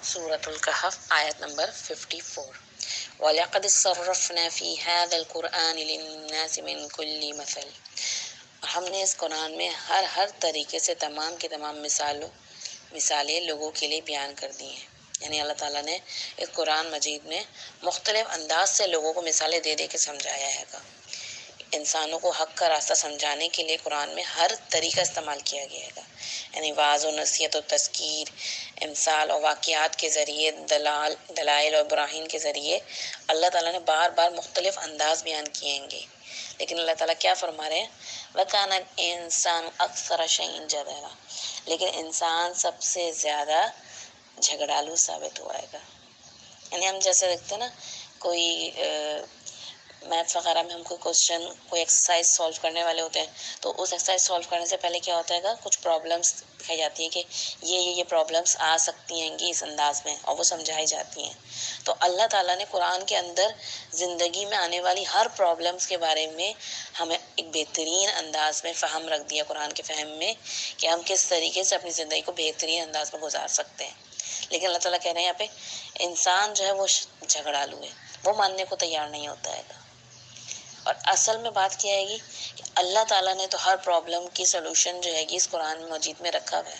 سورۃ الکہف آیت نمبر 54۔ وَلَقَدْ صَرَّفْنَا فِي هَذَا الْقُرْآنِ لِلنَّاسِ مِنْ كُلِّ مَثَلٍ، اور ہم نے اس قرآن میں ہر طریقے سے تمام کی تمام مثالیں لوگوں کے لیے بیان کر دی ہیں۔ یعنی اللہ تعالیٰ نے اس قرآن مجید میں مختلف انداز سے لوگوں کو مثالیں دے دے کے سمجھایا ہے گا۔ انسانوں کو حق کا راستہ سمجھانے کے لیے قرآن میں ہر طریقہ استعمال کیا گیا ہے گا، یعنی واعظ و نصیحت و تذکیر، امثال اور واقعات کے ذریعے، دلائل اور براہین کے ذریعے اللہ تعالیٰ نے بار بار مختلف انداز بیان کیے ہیں گے۔ لیکن اللہ تعالیٰ کیا فرما رہے ہیں؟ وَكَانَ الْإِنسَانُ أَكْثَرَ شَيْءٍ جَدَلًا، لیکن انسان سب سے زیادہ جھگڑالو ثابت ہوا ہے گا۔ یعنی ہم جیسے دیکھتے ہیں نا، کوئی میتھس وغیرہ میں ہم کوئی کوشچن، کوئی ایکسرسائز سالو کرنے والے ہوتے ہیں، تو اس ایکسرسائز سالو کرنے سے پہلے کیا ہوتا ہے گا، کچھ پرابلمس دکھائی جاتی ہیں کہ یہ پرابلمس آ سکتی ہیں گی اس انداز میں، اور وہ سمجھائی جاتی ہیں۔ تو اللہ تعالیٰ نے قرآن کے اندر زندگی میں آنے والی ہر پرابلمس کے بارے میں ہمیں ایک بہترین انداز میں فہم رکھ دیا قرآن کے فہم میں، کہ ہم کس طریقے سے اپنی زندگی کو بہترین انداز میں گزار سکتے ہیں۔ لیکن اللہ تعالیٰ کہہ رہے ہیں یہاں پہ انسان جو ہے وہ جھگڑالو ہے، وہ ماننے کو تیار نہیں ہوتا ہے گا۔ اور اصل میں بات کیا ہے گی کہ اللہ تعالیٰ نے تو ہر پرابلم کی سلوشن جو ہے گی اس قرآن مجید میں رکھا ہوا ہے،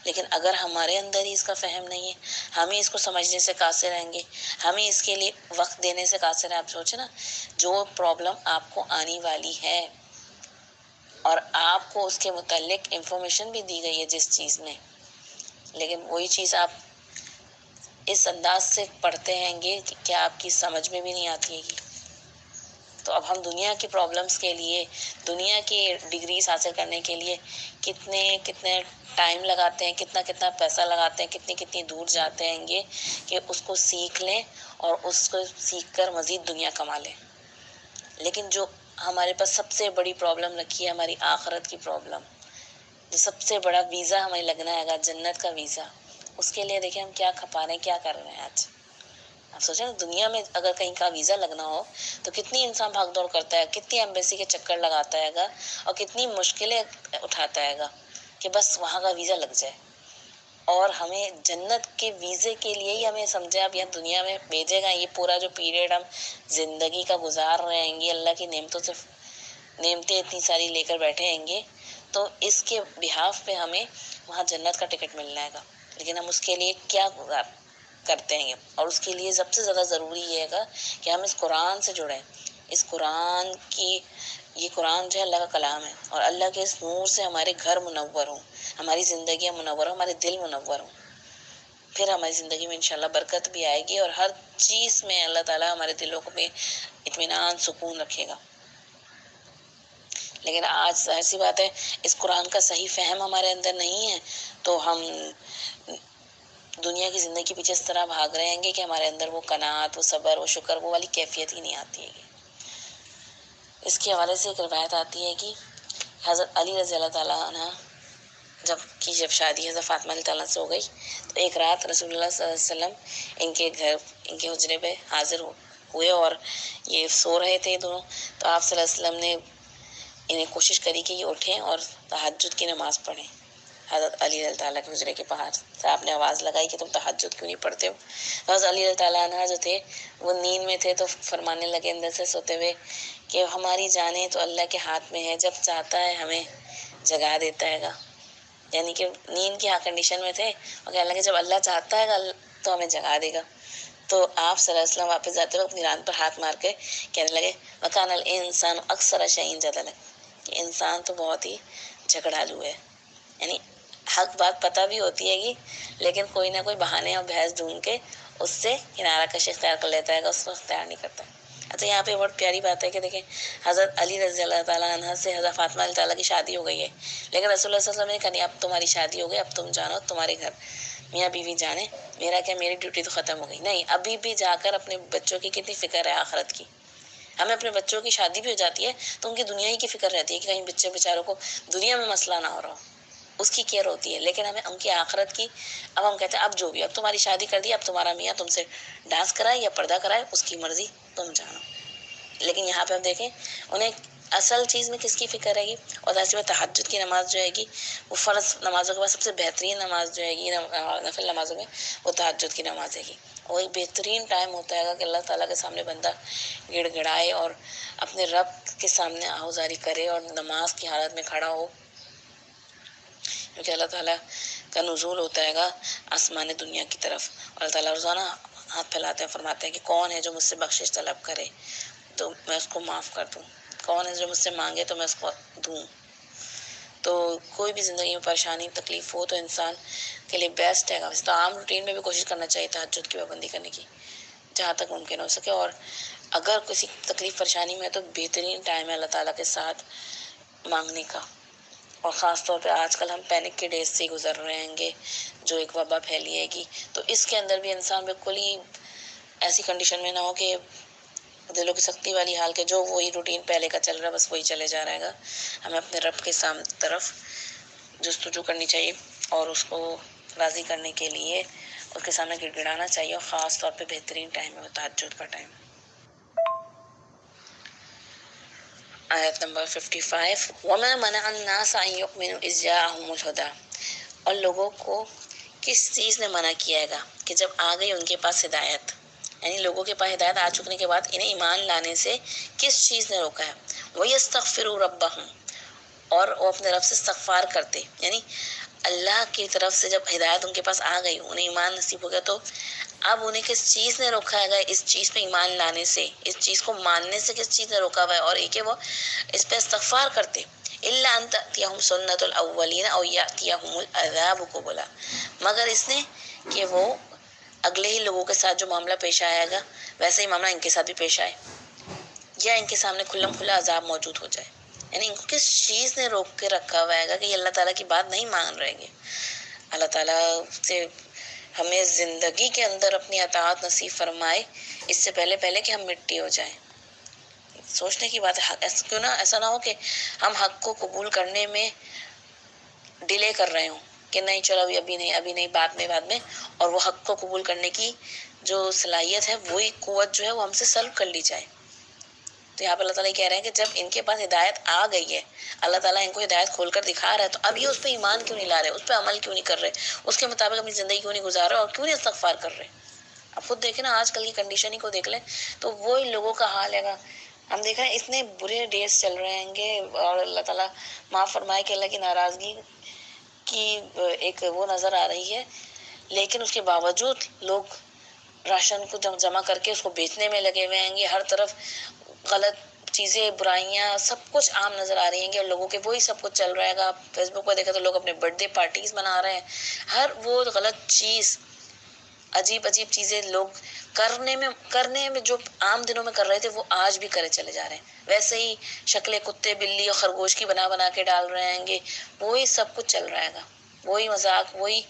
لیکن اگر ہمارے اندر ہی اس کا فہم نہیں ہے، ہم ہی اس کو سمجھنے سے قاصر رہیں گے، ہم ہی اس کے لیے وقت دینے سے قاصر ہیں۔ آپ سوچیں نا، جو پرابلم آپ کو آنے والی ہے اور آپ کو اس کے متعلق انفارمیشن بھی دی گئی ہے جس چیز میں، لیکن وہی چیز آپ اس انداز سے پڑھتے ہیں گے کہ کیا آپ کی سمجھ میں بھی نہیں آتی ہے گی۔ تو اب ہم دنیا کی پرابلمس کے لیے، دنیا کی ڈگریز حاصل کرنے کے لیے کتنے ٹائم لگاتے ہیں، کتنا پیسہ لگاتے ہیں، کتنی دور جاتے ہیں گے کہ اس کو سیکھ لیں اور اس کو سیکھ کر مزید دنیا کما لیں۔ لیکن جو ہمارے پاس سب سے بڑی پرابلم رکھی ہے، ہماری آخرت کی پرابلم، جو سب سے بڑا ویزا ہمیں لگنا ہے گا، جنت کا ویزا، اس کے لیے دیکھیں ہم کیا کھپا رہے ہیں، کیا کر رہے ہیں آج۔ آپ سوچیں دنیا میں اگر کہیں کا ویزا لگنا ہو تو کتنی انسان بھاگ دوڑ کرتا ہے، کتنی ایمبیسی کے چکر لگاتا ہے گا، اور کتنی مشکلیں اٹھاتا ہے گا کہ بس وہاں کا ویزا لگ جائے۔ اور ہمیں جنت کے ویزے کے لیے ہی ہمیں سمجھے اب یہاں دنیا میں بھیجے گا، یہ پورا جو پیریڈ ہم زندگی کا گزار رہے ہیں گے، اللہ کی نعمتوں سے نعمتیں اتنی ساری لے کر بیٹھے ہیں گے، تو اس کے بہاف پہ ہمیں وہاں جنت کا ٹکٹ ملنا ہے گا۔ لیکن ہم اس کے لیے کیا کرتے ہیں، اور اس کے لیے سب سے زیادہ ضروری یہ ہے گا کہ ہم اس قرآن سے جڑیں۔ اس قرآن کی، یہ قرآن جو ہے اللہ کا کلام ہے، اور اللہ کے اس نور سے ہمارے گھر منور ہوں، ہماری زندگیاں منور ہوں، ہمارے دل منور ہوں، پھر ہماری زندگی میں انشاءاللہ برکت بھی آئے گی، اور ہر چیز میں اللہ تعالیٰ ہمارے دلوں کو بھی اطمینان، سکون رکھے گا۔ لیکن آج ظاہر سی بات ہے اس قرآن کا صحیح فہم ہمارے اندر نہیں ہے، تو ہم دنیا کی زندگی کے پیچھے اس طرح بھاگ رہے ہیں گے کہ ہمارے اندر وہ قناعت، وہ صبر، وہ شکر، وہ والی کیفیت ہی نہیں آتی ہے۔ اس کے حوالے سے ایک روایت آتی ہے کہ حضرت علی رضی اللہ تعالیٰ عنہ جب شادی حضرت فاطمہ علیہ تعالیٰ سے ہو گئی، تو ایک رات رسول اللہ صلی اللہ علیہ وسلم ان کے گھر، ان کے حجرے پہ حاضر ہوئے، اور یہ سو رہے تھے دونوں، تو آپ صلی اللہ علیہ وسلم نے انہیں کوشش کری کہ یہ اٹھیں اور تہجد کی نماز پڑھیں۔ حضرت علی رضی تعالیٰ کے حجرے کے باہر سے آپ نے آواز لگائی کہ تم تہجد کیوں نہیں پڑھتے ہو؟ حضرت علی رضی تعالیٰ عنہ جو تھے وہ نیند میں تھے، تو فرمانے لگے اندر سے سوتے ہوئے کہ ہماری جانیں تو اللہ کے ہاتھ میں ہے، جب چاہتا ہے ہمیں جگا دیتا ہے گا۔ یعنی کہ نیند کی کنڈیشن میں تھے، اور کہنے لگے جب اللہ چاہتا ہے گا تو ہمیں جگا دے گا۔ تو آپ صلی اللہ علیہ وسلم واپس جاتے وقت اپنی ران پر ہاتھ مار کے کہنے لگے وَكَانَ الْإِنسَانُ أَكْثَرَ شَيْءٍ جَدَلًا، کہ انسان تو بہت ہی جھگڑالو ہے۔ یعنی حق بات پتہ بھی ہوتی ہے گی، لیکن کوئی نہ کوئی بہانے اور بحث ڈھونڈ کے اس سے کنارہ کشی اختیار کر لیتا ہے گا، اس کو اختیار نہیں کرتا۔ اچھا، یہاں پہ بہت پیاری بات ہے کہ دیکھیں حضرت علی رضی اللہ تعالیٰ عنہ سے حضرت فاطمہ علیہ تعالیٰ کی شادی ہو گئی ہے، لیکن رسول اللہ صلی اللہ علیہ وسلم نے کہا نہیں، اب تمہاری شادی ہو گئی، اب تم جانو تمہارے گھر، میاں بیوی جانے، میرا کیا، میری ڈیوٹی تو ختم ہو گئی۔ نہیں، ابھی بھی جا کر اپنے بچوں کی کتنی فکر ہے آخرت کی۔ ہمیں اپنے بچوں کی شادی بھی ہو جاتی ہے تو ان کی دنیا ہی کی فکر رہتی ہے کہ کہیں بچے بیچاروں کو دنیا میں مسئلہ نہ ہو رہا ہو، اس کی کیئر ہوتی ہے، لیکن ہمیں ان کی آخرت کی، اب ہم کہتے ہیں اب جو بھی، اب تمہاری شادی کر دی، اب تمہارا میاں تم سے ڈانس کرائے یا پردہ کرائے، اس کی مرضی، تم جانو۔ لیکن یہاں پہ ہم دیکھیں انہیں اصل چیز میں کس کی فکر رہے گی؟ اور ظاہر سی بات تہجد کی نماز جو ہے گی وہ فرض نمازوں کے بعد سب سے بہترین نماز جو ہے گی نفل نمازوں میں وہ تہجد کی نماز ہے گی. وہ ایک بہترین ٹائم ہوتا ہے گا کہ اللہ تعالیٰ کے سامنے بندہ گڑ گڑائے اور اپنے رب کے سامنے آہوزاری کرے اور نماز کی حالت میں کھڑا ہو، کیونکہ اللہ تعالیٰ کا نزول ہوتا ہے گا آسمان دنیا کی طرف، اور اللہ تعالیٰ روزانہ ہاتھ پھیلاتے ہیں، فرماتے ہیں کہ کون ہے جو مجھ سے بخشش طلب کرے تو میں اس کو معاف کر دوں، کون ہے جو مجھ سے مانگے تو میں اس کو دوں. تو کوئی بھی زندگی میں پریشانی تکلیف ہو تو انسان کے لیے بیسٹ ہے گا. ویسے تو عام روٹین میں بھی کوشش کرنا چاہیے تہجد کی پابندی کرنے کی جہاں تک ممکن ہو سکے، اور اگر کسی تکلیف پریشانی میں ہے تو بہترین ٹائم ہے اللہ تعالیٰ کے ساتھ مانگنے کا. اور خاص طور پہ آج کل ہم پینک کے ڈیز سے گزر رہے ہیں گے، جو ایک وبا پھیلی گی، تو اس کے اندر بھی انسان بالکل ہی ایسی کنڈیشن میں نہ ہو کہ دلوں کی سختی والی حال کے جو وہی روٹین پہلے کا چل رہا ہے بس وہی چلے جا رہے گا. ہمیں اپنے رب کے طرف جستجو کرنی چاہیے اور اس کو راضی کرنے کے لیے اس کے سامنے گڑ گڑانا چاہیے، اور خاص طور پہ بہترین ٹائم ہے وہ تہجد کا ٹائم. آیت نمبر 55 وَمَا مَنَعَ النَّاسَ أَن يُؤْمِنُوا إِذْ جَاءَهُمُ الْهُدَىٰ، اور لوگوں کو کس چیز نے منع کیا گا کہ جب آ گئی ان کے پاس ہدایت، یعنی لوگوں کے پاس ہدایت آ چکنے کے بعد انہیں ایمان لانے سے کس چیز نے روکا ہے؟ وَيَسْتَغْفِرُوا رَبَّهُمْ، اور وہ اپنے رب سے استغفار کرتے، یعنی اللہ کی طرف سے جب ہدایت ان کے پاس آ گئی، انہیں ایمان نصیب ہو گیا، تو اب انہیں کس چیز نے روکا ہے گا اس چیز پہ ایمان لانے سے، اس چیز کو ماننے سے کس چیز نے روکا ہوا ہے؟ اور ایک ہے وہ اس پہ استغفار کرتے. إِلَّا أَن تَأْتِيَهُمْ سُنَّةُ الْأَوَّلِينَ أَوْ يَأْتِيَهُمُ الْعَذَابُ کو بولا، مگر اس نے کہ وہ اگلے ہی لوگوں کے ساتھ جو معاملہ پیش آیا گا ویسے ہی معاملہ ان کے ساتھ بھی پیش آئے، یا ان کے سامنے کھلم کھلا عذاب موجود ہو جائے. یعنی ان کو کس چیز نے روک کے رکھا ہوا ہے کہ یہ اللہ تعالیٰ کی بات نہیں مان رہیں گے. اللہ تعالیٰ سے ہمیں زندگی کے اندر اپنی اطاعت نصیب فرمائے اس سے پہلے کہ ہم مٹی ہو جائیں. سوچنے کی بات ہے، کیوں نہ ایسا نہ ہو کہ ہم حق کو قبول کرنے میں ڈیلے کر رہے ہوں کہ نہیں چلو ابھی نہیں بعد میں، اور وہ حق کو قبول کرنے کی جو صلاحیت ہے وہی قوت جو ہے وہ ہم سے سلب کر لی جائے. تو یہاں پر اللہ تعالیٰ کہہ رہے ہیں کہ جب ان کے پاس ہدایت آ گئی ہے، اللہ تعالیٰ ان کو ہدایت کھول کر دکھا رہا ہے، تو اب یہ اس پہ ایمان کیوں نہیں لا رہے، اس پہ عمل کیوں نہیں کر رہے، اس کے مطابق اپنی زندگی کیوں نہیں گزار رہے اور کیوں نہیں استغفار کر رہے. اب خود دیکھیں نا آج کل کی کنڈیشن ہی کو دیکھ لیں تو وہی لوگوں کا حال ہے گا. ہم دیکھ رہے ہیں اتنے برے ڈیز چل رہے ہیں گے، اور اللہ تعالیٰ معاف فرمائے کہ اللہ کی ناراضگی کی ایک وہ نظر آ رہی ہے، لیکن اس کے باوجود لوگ راشن کو جمع کر کے اس کو بیچنے میں لگے ہوئے ہیں گے. ہر طرف غلط چیزیں، برائیاں، سب کچھ عام نظر آ رہی ہیں گی، اور لوگوں کے وہی سب کچھ چل رہے گا. فیس بک پر دیکھا تو لوگ اپنے برتھ ڈے پارٹیز منا رہے ہیں. ہر وہ غلط چیز، عجیب چیزیں لوگ کرنے میں جو عام دنوں میں کر رہے تھے وہ آج بھی کرے چلے جا رہے ہیں. ویسے ہی شکلیں کتے بلی اور خرگوش کی بنا کے ڈال رہے ہیں گے، وہی سب کچھ چل رہا ہے گا، وہی مذاق، وہی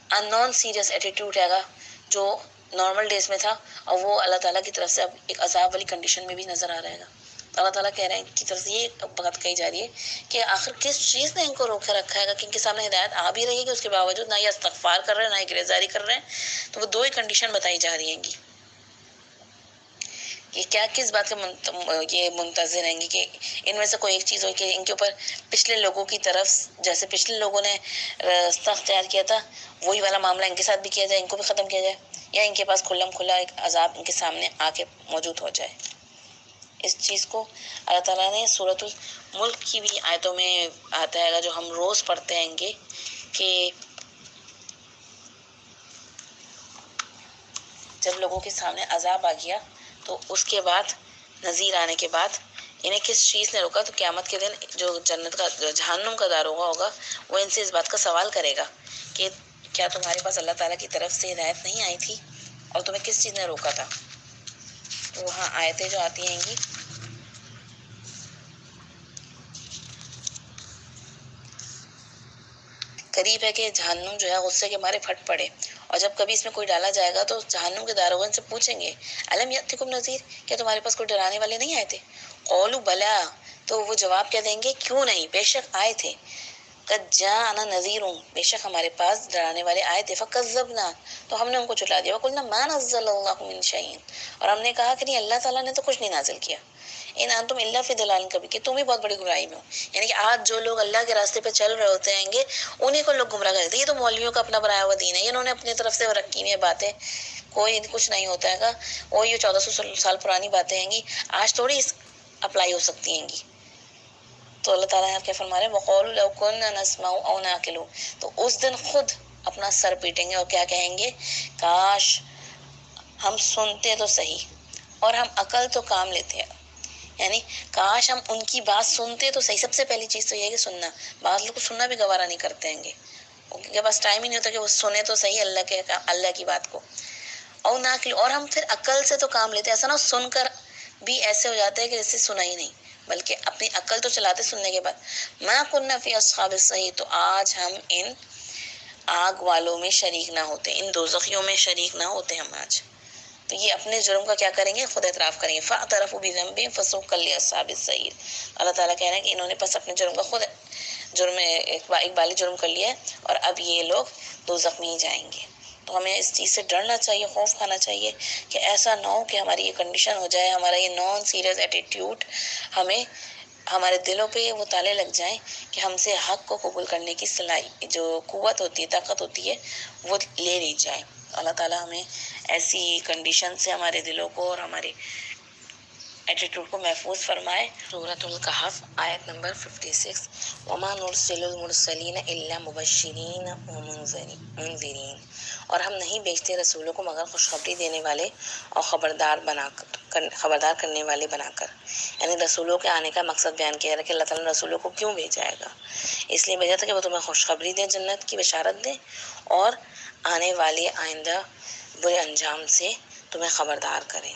ان نان سیریس ایٹیٹیوڈ ہے گا جو نارمل ڈیز میں تھا، اور وہ اللہ تعالیٰ کی طرف سے اب ایک عذاب والی کنڈیشن میں بھی نظر آ رہے گا. تو اللہ تعالیٰ کہہ رہے ہیں کی طرف سے یہ بات کہی جا رہی ہے کہ آخر کس چیز نے ان کو روکے رکھا ہے گا کہ ان کے سامنے ہدایت آ بھی رہی ہے کہ اس کے باوجود نہ یہ استغفار کر رہے ہیں نہ یہ گریزاری کر رہے ہیں. تو وہ دو ہی کنڈیشن بتائی جا رہی ہیں گی. یہ کیا کس بات کا یہ منتظر رہیں گے کہ ان میں سے کوئی ایک چیز ہو کہ ان کے اوپر پچھلے لوگوں کی طرف جیسے پچھلے لوگوں نے راستہ اختیار کیا تھا وہی والا معاملہ ان کے ساتھ بھی کیا جائے، ان کو بھی ختم کیا جائے، یا ان کے پاس کھلم کھلا ایک عذاب ان کے سامنے آ کے موجود ہو جائے. اس چیز کو اللہ تعالیٰ نے سورۃ الملک کی بھی آیتوں میں آتا ہے جو ہم روز پڑھتے ہیں گے کہ جب لوگوں کے سامنے عذاب آ گیا تو اس کے بعد نذیر آنے کے بعد انہیں کس چیز نے روکا، تو قیامت کے دن جو جنت کا جہنم کا داروغہ ہوگا وہ ان سے اس بات کا سوال کرے گا کہ کیا تمہارے پاس اللہ تعالیٰ کی طرف سے ہدایت نہیں آئی تھی اور تمہیں کس چیز نے روکا تھا. تو وہاں آیتیں جو آتی ہیں گی قریب ہے کہ جہنم جو ہے غصے کے مارے پھٹ پڑے، اور جب کبھی اس میں کوئی ڈالا جائے گا تو جہنم کے داروغ سے پوچھیں گے الم یاتکم نذیر، کیا تمہارے پاس کوئی ڈرانے والے نہیں آئے تھے؟ قولوا بلا، تو وہ جواب کیا دیں گے کیوں نہیں، بے شک آئے تھے. قد جاءنا نذیر، بے شک ہمارے پاس ڈرانے والے آئے تھے، فکذبنا، تو ہم نے ان کو جھٹلا دیا، وقلنا ما نزل اللہ من شیء، اور ہم نے کہا کہ نہیں اللہ تعالیٰ نے تو کچھ نہیں نازل کیا، ان انتم الا فی ضلال کبیر، کہ تم بھی بہت بڑی گمراہی میں ہو. یعنی کہ آج جو لوگ اللہ کے راستے پہ چل رہے ہوتے ہیں گے انہیں کو لوگ گمراہ کرتے ہیں. یہ تو مولویوں کا اپنا بنایا ہوا دین ہے، انہوں نے اپنی طرف سے رکھی ہوئی باتیں، کوئی کچھ نہیں ہوتا ہے گا، وہ یہ 1400 سال پرانی باتیں ہیں گی، آج تھوڑی اپلائی ہو سکتی ہیں گی. تو اللہ تعالیٰ نے کیا فرما رہے ہیں، وَقَالُوا لَوْ كُنَّا نَسْمَعُ أَوْ نَعْقِلُ، تو اس دن خود اپنا سر پیٹیں گے اور کیا کہیں گے، کاش ہم سنتے تو صحیح اور ہم عقل تو کام لیتے ہیں. یعنی کاش ہم ان کی بات سنتے تو صحیح. سب سے پہلی چیز تو یہ ہے کہ سننا. بعض لوگ سننا بھی گوارا نہیں کرتے ہیں گے، ان کے پاس ٹائم ہی نہیں ہوتا کہ وہ سنے تو صحیح اللہ کی بات کو. اور نہ کہ اور ہم پھر عقل سے تو کام لیتے ہیں، ایسا نہ سن کر بھی ایسے ہو جاتے ہیں کہ جیسے سنا ہی نہیں، بلکہ اپنی عقل تو چلاتے سننے کے بعد. ما كنا فی اصحاب السعیر، تو آج ہم ان آگ والوں میں شریک نہ ہوتے، ان دوزخیوں میں شریک نہ ہوتے ہم آج. تو یہ اپنے جرم کا کیا کریں گے، خود اعتراف کریں گے. فاعترفوا بذنبہم فسحقا لاصحاب السعیر. اللہ تعالیٰ کہہ رہے ہیں کہ انہوں نے بس اپنے جرم کا خود اقبالی جرم کر لیا ہے اور اب یہ لوگ دوزخ میں ہی جائیں گے. تو ہمیں اس چیز سے ڈرنا چاہیے، خوف کھانا چاہیے کہ ایسا نہ ہو کہ ہماری یہ کنڈیشن ہو جائے، ہمارا یہ نان سیریس ایٹیٹیوڈ ہمیں ہمارے دلوں پہ وہ تالے لگ جائیں کہ ہم سے حق کو قبول کرنے کی صلاحیت جو قوت ہوتی ہے، طاقت ہوتی ہے، وہ لے لی جائے. اللہ تعالیٰ ہمیں ایسی کنڈیشن سے ہمارے دلوں کو اور ہمارے ایٹیٹیوڈ کو محفوظ فرمائے. سورۃ الکہف آیت نمبر 56. وما نرسل المرسلین الا مبشرین ومنذرین، اور ہم نہیں بھیجتے رسولوں کو مگر خوشخبری دینے والے اور خبردار کرنے والے بنا کر. یعنی رسولوں کے آنے کا مقصد بیان کیا ہے کہ اللہ تعالیٰ نے رسولوں کو کیوں بھیجائے گا، اس لیے بھیجا تھا کہ وہ تمہیں خوشخبری دیں، جنت کی بشارت دیں، اور آنے والے آئندہ برے انجام سے تمہیں خبردار کریں.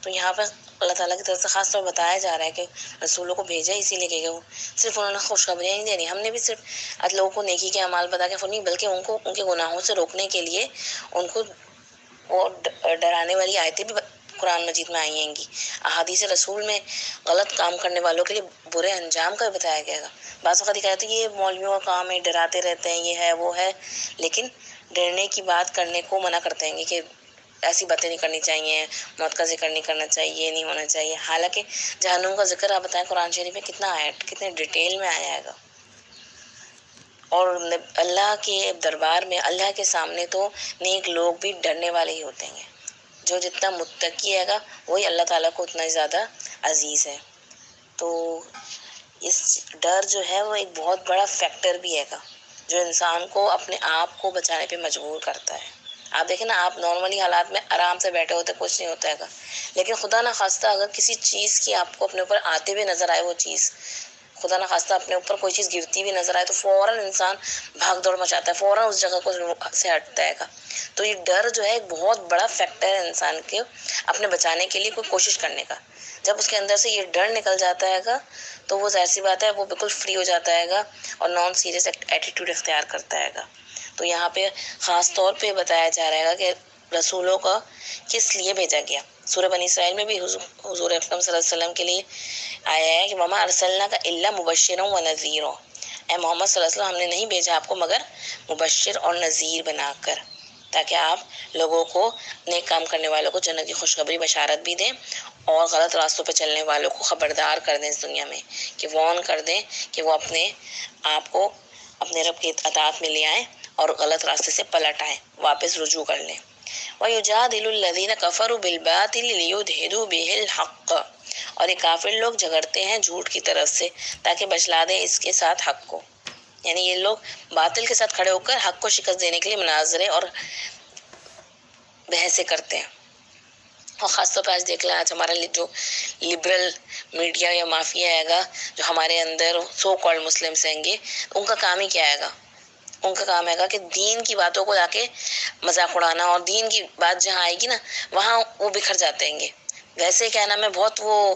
تو یہاں پہ اللہ تعالیٰ کی طرف سے خاص طور بتایا جا رہا ہے کہ رسولوں کو بھیجا اسی لیے کہ وہ صرف انہوں نے خوشخبریاں نہیں دینی، ہم نے بھی صرف لوگوں کو نیکی کے اعمال بتا کے نہیں، بلکہ ان کو ان کے گناہوں سے روکنے کے لیے ان کو وہ ڈرانے والی آیتیں بھی قرآن مجید میں آئی ہیں گی. احادیث رسول میں غلط کام کرنے والوں کے لیے برے انجام کا بھی بتایا گیا گا. بعض وقت کہتے ہیں یہ مولویوں کا کام ہے، ڈراتے رہتے ہیں، یہ ہے وہ ہے، لیکن ڈرنے کی بات کرنے کو منع کرتے ہیں کہ ایسی باتیں نہیں کرنی چاہیے، موت کا ذکر نہیں کرنا چاہیے، نہیں ہونا چاہیے. حالانکہ جہنم کا ذکر آپ بتائیں قرآن شریف میں کتنا آیا، کتنے ڈیٹیل میں آیا گا. اور اللہ کے دربار میں، اللہ کے سامنے تو نیک لوگ بھی ڈرنے والے ہی ہوتے ہیں. جو جتنا متقی ہے گا وہی اللہ تعالیٰ کو اتنا زیادہ عزیز ہے. تو اس ڈر جو ہے وہ ایک بہت بڑا فیکٹر بھی ہے گا جو انسان کو اپنے آپ کو بچانے پہ مجبور کرتا ہے. آپ دیکھیں نا، آپ نارملی حالات میں آرام سے بیٹھے ہوتے کچھ نہیں ہوتا ہے گا، لیکن خدا نہ خواستہ اگر کسی چیز کی آپ کو اپنے اوپر آتے ہوئے نظر آئے، وہ چیز خدا نہ خواستہ اپنے اوپر کوئی چیز گرتی ہوئی نظر آئے، تو فوراً انسان بھاگ دوڑ مچاتا ہے، فوراً اس جگہ کو سے ہٹتا ہے گا. تو یہ ڈر جو ہے ایک بہت بڑا فیکٹر ہے انسان کے اپنے بچانے کے لیے کوئی کوشش کرنے کا. جب اس کے اندر سے یہ ڈر نکل جاتا ہے گا تو وہ ظاہر سی بات ہے وہ بالکل فری ہو جاتا ہے گا اور نان سیریس ایٹیٹیوڈ اختیار کرتا ہے گا. تو یہاں پہ خاص طور پہ بتایا جا رہا ہے کہ رسولوں کا کس لیے بھیجا گیا. سورہ بنی اسرائیل میں بھی حضور اکرم صلی اللہ علیہ وسلم کے لیے آیا ہے کہ وما ارسلناک الا مبشرا ونذیرا، اے محمد صلی اللہ علیہ وسلم ہم نے نہیں بھیجا آپ کو مگر مبشر اور نذیر بنا کر، تاکہ آپ لوگوں کو، نیک کام کرنے والوں کو جنت کی خوشخبری بشارت بھی دیں اور غلط راستوں پہ چلنے والوں کو خبردار کر دیں اس دنیا میں، کہ وارن کر دیں کہ وہ اپنے آپ کو اپنے رب کی اطاعت میں لے آئیں اور غلط راستے سے پلٹ آئیں، واپس رجوع کر لیں. وَيُجَادِلُ الَّذِينَ كَفَرُوا بِالْبَاطِلِ لِيُدْحِضُوا بِهِ الْحَقَّ، اور یہ کافر لوگ جھگڑتے ہیں جھوٹ کی طرف سے تاکہ بچلا دیں اس کے ساتھ حق کو. یعنی یہ لوگ باطل کے ساتھ کھڑے ہو کر حق کو شکست دینے کے لیے مناظرے اور بحثیں کرتے ہیں. اور خاص طور پہ آج دیکھ لیں، آج ہمارا جو لبرل میڈیا یا مافیا آئے گا جو ہمارے اندر سو کالڈ مسلمس ہیں گے، ان کا کام ہی کیا آئے گا، ان کا کام ہے گا کہ دین کی باتوں کو جا کے مذاق اڑانا، اور دین کی بات جہاں آئے گی نا وہاں وہ بکھر جاتے ہیں گے. ویسے کیا نام ہے، بہت وہ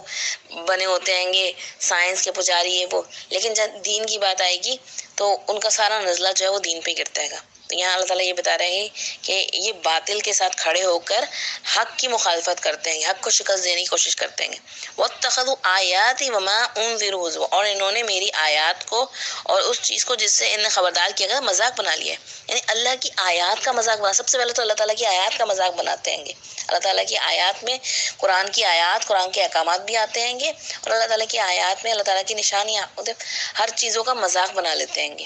بنے ہوتے ہیں گے سائنس کے پجاری ہے وہ، لیکن جب دین کی بات آئے گی تو ان کا سارا نزلہ جو ہے وہ دین پہ گرتا ہے گا. تو یہاں اللہ تعالیٰ یہ بتا رہے ہیں کہ یہ باطل کے ساتھ کھڑے ہو کر حق کی مخالفت کرتے ہیں، حق کو شکست دینے کی کوشش کرتے ہیں۔ وَاتَّخَذُوا آیَاتِي وَمَا أُنذِرُوا هُزُوًا، اور انہوں نے میری آیات کو اور اس چیز کو جس سے انہیں خبردار کیا گیا مذاق بنا لیا ہے، یعنی اللہ کی آیات کا مذاق بنا۔ سب سے پہلے تو اللہ تعالیٰ کی آیات کا مذاق بناتے ہیں گے۔ اللہ تعالیٰ کی آیات میں قرآن کی آیات، قرآن کے احکامات بھی آتے ہیں گے، اور اللہ تعالیٰ کی آیات میں اللہ تعالیٰ کی نشانیاں، ہر چیزوں کا مذاق بنا لیتے ہیں گے۔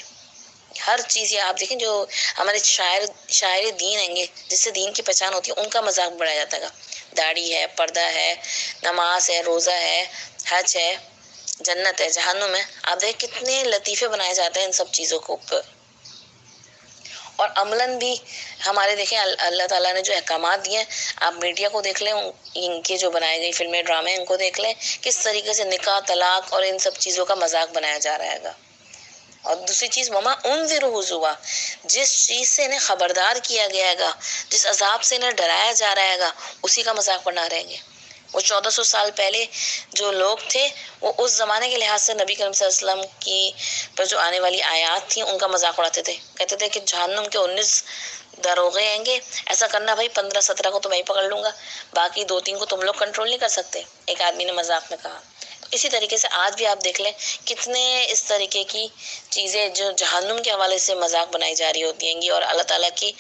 ہر چیز یہ آپ دیکھیں جو ہمارے شاعر دین ہیں گے، جس سے دین کی پہچان ہوتی ہے، ان کا مذاق بڑھایا جاتا ہے۔ داڑھی ہے، پردہ ہے، نماز ہے، روزہ ہے، حج ہے، جنت ہے، جہنم ہے، آپ دیکھ کتنے لطیفے بنائے جاتے ہیں ان سب چیزوں کو اوپر۔ اور عملاً بھی ہمارے دیکھیں اللہ تعالیٰ نے جو احکامات دیے ہیں، آپ میڈیا کو دیکھ لیں، ان کے جو بنائے گئی فلمیں ڈرامے ان کو دیکھ لیں، کس طریقے سے نکاح، طلاق اور ان سب چیزوں کا مذاق بنایا جا رہا ہے۔ اور دوسری چیز وما انذروا ہزوا، جس چیز سے انہیں خبردار کیا گیا ہے، جس عذاب سے انہیں ڈرایا جا رہا ہے، اسی کا مذاق بنا رہیں گے۔ وہ 1400 سال پہلے جو لوگ تھے وہ اس زمانے کے لحاظ سے نبی کریم صلی اللہ علیہ وسلم کی پر جو آنے والی آیات تھیں ان کا مذاق اڑاتے تھے، کہتے تھے کہ جہنم کے 19 دروغے آئیں گے، ایسا کرنا بھائی 15-17 کو تو میں ہی پکڑ لوں گا، باقی 2-3 کو تم لوگ کنٹرول نہیں کر سکتے، ایک آدمی نے مذاق میں کہا۔ اسی طریقے سے آج بھی آپ دیکھ لیں کتنے اس طریقے کی چیزیں جو جہنم کے حوالے سے مذاق بنائی جا رہی ہوتی ہیں گی، اور اللہ تعالیٰ کی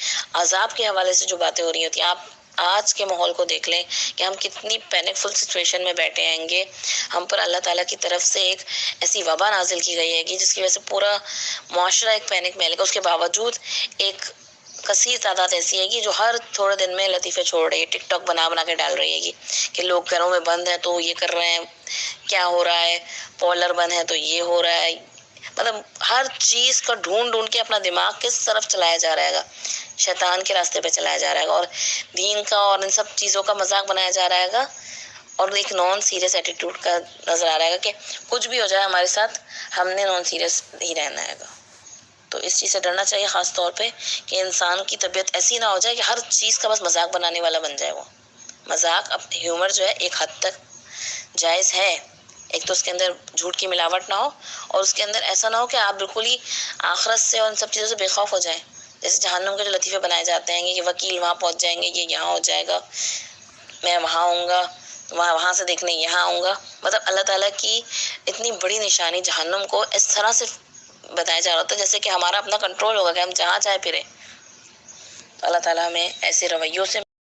عذاب کے حوالے سے جو باتیں ہو رہی ہوتی ہیں۔ آپ آج کے ماحول کو دیکھ لیں کہ ہم کتنی پینک فل سچویشن میں بیٹھے ہیں گے، ہم پر اللہ تعالیٰ کی طرف سے ایک ایسی وبا نازل کی گئی ہے گی جس کی وجہ سے پورا معاشرہ ایک پینک میں ہے، لیکن اس کے باوجود ایک کثیر تعداد ایسی ہے گی جو ہر تھوڑے دن میں لطیفے چھوڑ رہی ہے، ٹک ٹاک بنا کے ڈال رہی ہے گی کہ لوگ گھروں میں بند ہیں تو یہ کر رہے ہیں، کیا ہو رہا ہے، پارلر بند ہے تو یہ ہو رہا ہے، مطلب ہر چیز کا ڈھونڈ کے اپنا دماغ کس طرف چلایا جا رہا ہے، شیطان کے راستے پہ چلایا جا رہا ہے، اور دین کا اور ان سب چیزوں کا مذاق بنایا جا رہا ہے، اور ایک نان سیریس ایٹیٹیوڈ کا نظر آ رہا ہے کہ کچھ بھی ہو جائے ہمارے ساتھ ہم نے نان سیریس ہی رہنا ہے۔ تو اس چیز سے ڈرنا چاہیے خاص طور پہ کہ انسان کی طبیعت ایسی نہ ہو جائے کہ ہر چیز کا بس مذاق بنانے والا بن جائے۔ وہ مذاق اب ہیومر جو ہے ایک حد تک جائز ہے، ایک تو اس کے اندر جھوٹ کی ملاوٹ نہ ہو، اور اس کے اندر ایسا نہ ہو کہ آپ بالکل ہی آخرت سے اور ان سب چیزوں سے بے خوف ہو جائیں، جیسے جہنم کے جو لطیفے بنائے جاتے ہیں کہ وکیل وہاں پہنچ جائیں گے، یہ یہاں ہو جائے گا، میں وہاں آؤں گا، وہاں سے دیکھنے یہاں آؤں گا۔ مطلب اللہ تعالیٰ کی اتنی بڑی نشانی جہنم کو اس طرح سے بتایا جا رہا ہوتا ہے جیسے کہ ہمارا اپنا کنٹرول ہوگا کہ ہم جہاں چاہے پھریں۔ تو اللہ تعالیٰ ہمیں ایسے رویوں سے